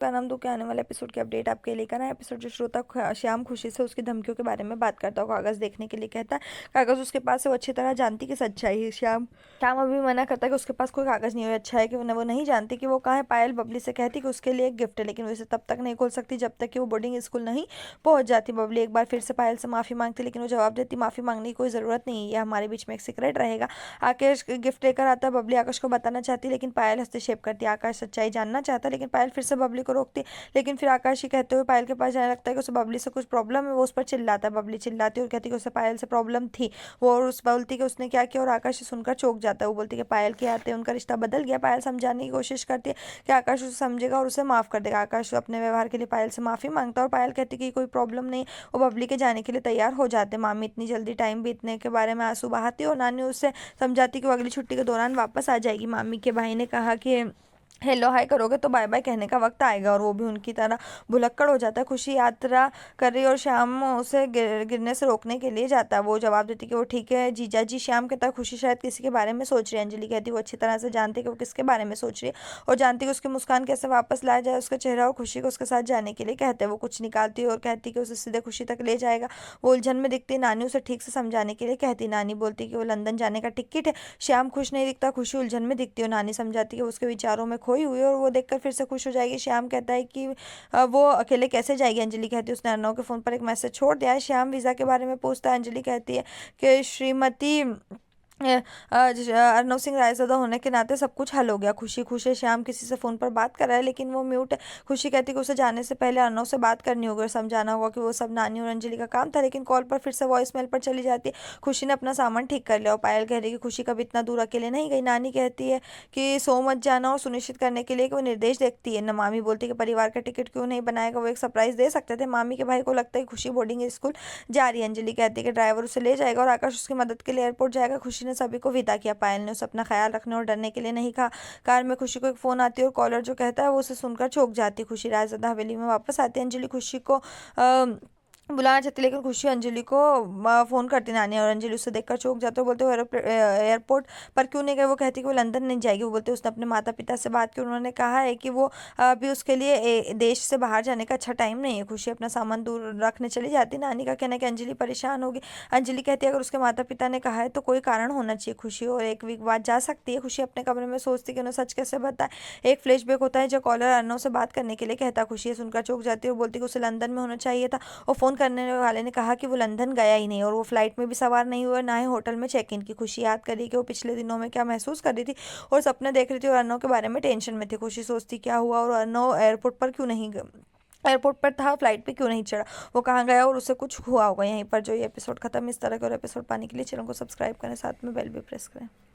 का नाम दो के आने वाले एपिसोड की अपडेट आपके लेकर आए। एपिसोड जो श्रोता श्याम खुशी से उसकी धमकियों के बारे में बात करता है, कागज देखने के लिए कहता है। कागज उसके पास है, वो अच्छी तरह जानती कि सच्चाई है। श्याम श्याम अभी मना करता है कि उसके पास कोई कागज नहीं है। अच्छा है कि वो नहीं जानती कि वो कहाँ है। पायल बबली से कहती कि उसके लिए एक गिफ्ट है, लेकिन वो इसे तब तक नहीं खोल सकती जब तक कि वो बोर्डिंग स्कूल नहीं पहुंच जाती। बबली एक बार फिर से पायल से माफी मांगती, लेकिन वो जवाब देती माफी मांगने की कोई जरूरत नहीं है, ये हमारे बीच में एक सीक्रेट रहेगा। आकाश गिफ्ट लेकर आता है। बबली आकाश को बताना चाहती, लेकिन पायल हस्तक्षेप करती है। आकाश सच्चाई जानना चाहता है, लेकिन पायल फिर से बबली को रोकती। लेकिन फिर आकाश ही कहते हुए पायल के पास जाने लगता है कि उसे बबली से कुछ प्रॉब्लम है। वो उस पर चिल्लाता है। बबली चिल्लाती है और कहती है कि उसे पायल से प्रॉब्लम थी। वो और उस बोलती कि उसने क्या किया, और आकाश से सुनकर चौंक जाता है। वो बोलती कि पायल के आते उनका रिश्ता बदल गया। पायल समझाने की कोशिश करती है कि आकाश उसे समझेगा और उसे माफ कर देगा। आकाश अपने व्यवहार के लिए पायल से माफी मांगता है, और पायल कहती है कि कोई प्रॉब्लम नहीं। वो बबली के जाने के लिए तैयार हो जाते। मामी इतनी जल्दी टाइम बीतने के बारे में आंसू बहाती है, और नानी उससे समझाती कि वो अगली छुट्टी के दौरान वापस आ जाएगी। मामी के भाई ने कहा कि हेलो हाय करोगे तो बाय बाय कहने का वक्त आएगा, और वो भी उनकी तरह भुलक्कड़ हो जाता है। खुशी यात्रा कर रही और श्याम उसे गिरने से रोकने के लिए जाता है। वो जवाब देती कि वो ठीक है जीजा जी। श्याम कहता है खुशी शायद किसी के बारे में सोच रही है। अंजलि कहती है वो अच्छी तरह से जानती है कि वो किसके बारे में सोच रही है, और जानती है कि उसकी मुस्कान कैसे वापस लाया जाए उसका चेहरा, और खुशी को उसके साथ जाने के लिए कहते हैं। वो कुछ निकालती है और कहती है कि उसे सीधे खुशी तक ले जाएगा। वो उलझन में दिखती है। नानी उसे ठीक से समझाने के लिए कहती। नानी बोलती कि वो लंदन जाने का टिकट है। श्याम खुश नहीं दिखता। खुशी उलझन में दिखती है, और नानी समझाती है कि वो उसके विचारों में खोई हुई है, और वो देखकर फिर से खुश हो जाएगी। श्याम कहता है कि वो अकेले कैसे जाएगी। अंजलि कहती है उसने अर्नव के फोन पर एक मैसेज छोड़ दिया है। श्याम वीजा के बारे में पूछता है। अंजलि कहती है कि श्रीमती अर्नव सिंह रायज़दा होने के नाते सब कुछ हल हो गया। खुशी खुश है। श्याम किसी से फोन पर बात कर रहा है, लेकिन वो म्यूट है। खुशी कहती है कि उसे जाने से पहले अर्नव से बात करनी होगी और समझाना होगा कि वो सब नानी और अंजलि का काम था, लेकिन कॉल पर फिर से वॉइस मेल पर चली जाती है। खुशी ने अपना सामान ठीक कर लिया, और पायल कह रही है कि खुशी कभी इतना दूर अकेले नहीं गई। नानी कहती है कि सो मत जाना, और सुनिश्चित करने के लिए कि वो निर्देश देखती है। न मामी बोलती है कि परिवार का टिकट क्यों नहीं बनाएगा, वो एक सरप्राइज दे सकते थे। मामी के भाई को लगता है कि खुशी बोर्डिंग स्कूल जा रही है। अंजलि कहती है कि ड्राइवर उसे ले जाएगा और आकाश उसकी मदद के लिए एयरपोर्ट जाएगा। खुशी ने सभी को विदा किया। पायल ने उसे अपना ख्याल रखने और डरने के लिए नहीं कहा। कार में खुशी को एक फोन आती है, और कॉलर जो कहता है वो उसे सुनकर चौंक जाती। खुशी रायज़दा हवेली में वापस आती है। अंजलि खुशी को बुलाना चाहती, लेकिन खुशी अंजलि को फोन करती नानी, और अंजलि उसे देखकर चौंक जाते, बोलते वो एयरपोर्ट पर क्यों नहीं गए। वो कहती कि वो लंदन नहीं जाएगी। वो बोलते उसने अपने माता पिता से बात की, उन्होंने कहा है कि वो अभी उसके लिए देश से बाहर जाने का अच्छा टाइम नहीं है। खुशी अपना सामान दूर रखने चली जाती। नानी का कहना है कि अंजलि परेशान होगी। अंजलि कहती है अगर उसके माता पिता ने कहा है तो कोई कारण होना चाहिए। खुशी और एक वीक बाद जा सकती है। खुशी अपने कमरे में सोचती कि उन्हें सच कैसे बताए। एक फ्लैशबैक होता है जो कॉलर अर्नव से बात करने के लिए कहता। खुशी ये सुनकर चौंक जाती है और बोलती कि उसे लंदन में होना चाहिए था, और फोन करने वाले ने कहा कि वो लंदन गया ही नहीं, और वो फ्लाइट में भी सवार नहीं हुआ, ना ही होटल में चेक इन की। खुशी याद करी कि वो पिछले दिनों में क्या महसूस कर रही थी, और सपने देख रही थी, और अर्नव के बारे में टेंशन में थी। खुशी सोचती क्या हुआ, और अर्नव एयरपोर्ट पर क्यों नहीं एयरपोर्ट पर था, फ्लाइट पे क्यों नहीं चढ़ा, वो कहाँ गया, और उसे कुछ हुआ होगा। यहीं पर जो ये एपिसोड खत्म। इस तरह के और एपिसोड पाने के लिए चैनल को सब्सक्राइब करें, साथ में बेल भी प्रेस करें।